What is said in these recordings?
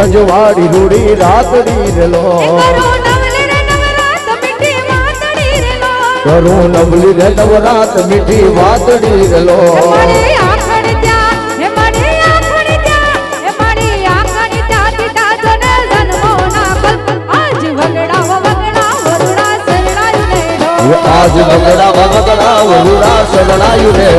અજવાડી રૂડી રાતડી રેલો કરું નવલી રે નવરાત મીઠી વાતડી રેલો આજ વગડા વગડા વરુડા શરણાયું રે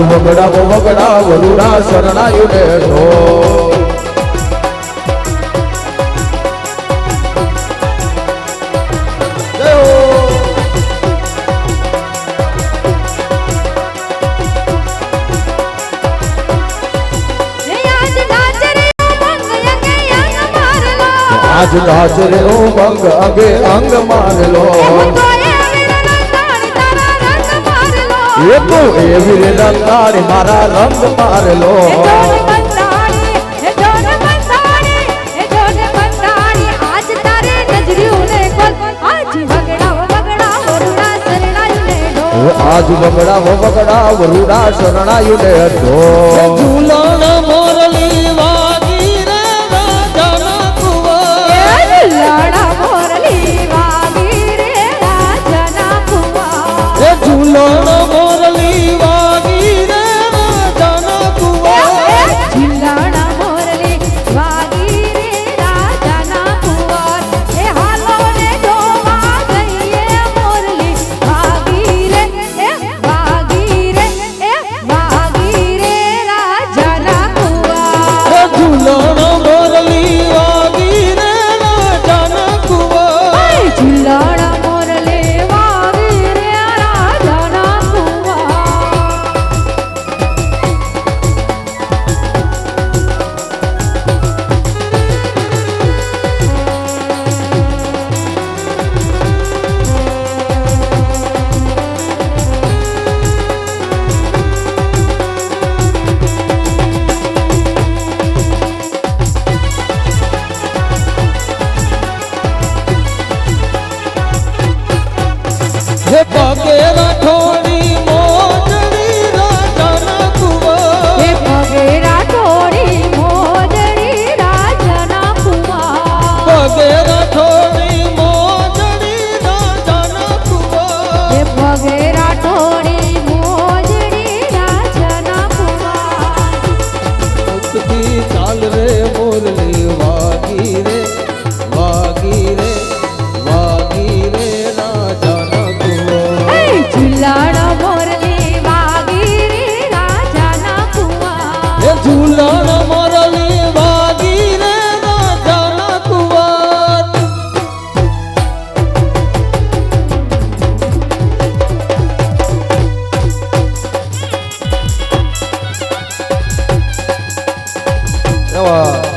વગડા વગડા વરુડા શરણાયું ને ઢો આજ નાચ રે ઉમંગ અંગે અંગ મારલો એ તો એવી રે રંગાણી મારા રંગ મારલો આજ વગડા વરુડા શરણાયું ને ઝૂલણ મોરલી વાગી રે રાજાના કુંવર ઝૂલણ મોરલી વાગી રે રાજાના કુંવર ઝૂલણ મોરલી વાગી રે રાજાના કુંવર ઝૂલણ મોરલી વાગી રે રાજાના કુંવર એ હાલો ને જોવા જઈએ મોરલી વાગી રે વાગી રે રાજાના કુંવર ઝૂલણ મોરલી વાગી રે રાજાના કુંવર ઝૂલણ મોરલી વાગી રે રાજાના કુંવર હે પગે રાઠોડી મોજડી રાજાના કુંવર હે પગે રાઠોડી મોજડી રાજાના કુંવર પગે રાઠોડી મોજડી રાજાના કુંવર હે પગે રાઠોડી મોજડી રાજાના કુંવર મુક્તિ ચાલ રે મોરલી વાગી રે વાગી રે વાગી રે રાજાના કુંવર ઝૂલણ મોરલી વાગી રે રાજાના કુંવર હે ઝૂલણ મોરલી વાગી રે રાજાના કુંવર એવા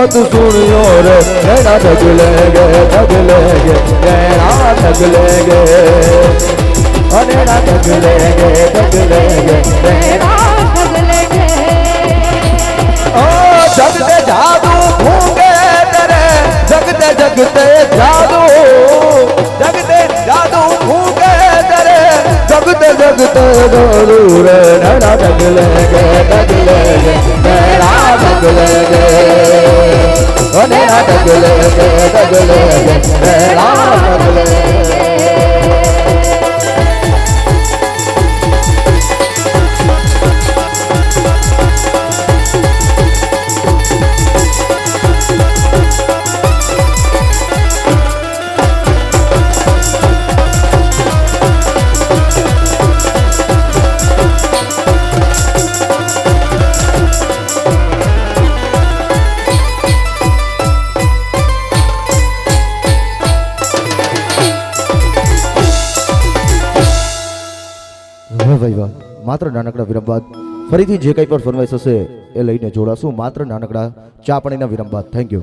मत सुनियो रे नैना ठग लेंगे नैना ठग लेंगे नैना ठग लेंगे नैना ठग लेंगे ओ जगते जादू भूंगे तेरे जगते जगते जादू जगते जादू भूंगे तेरे जगते जगते जरूर नैना डगलेंगे डगलेंगे नैना डगलेंगे ओ नैना डगलेंगे डगलेंगे नैना डगलेंगे ભાઈ વાહ માત્ર નાનકડા વિરામ બાદ ફરીથી જે કંઈ પણ ફરમાઈશ હશે એ લઈને જોડાશું માત્ર નાનકડા ચા પાણીના વિરામ બાદ થેન્ક યુ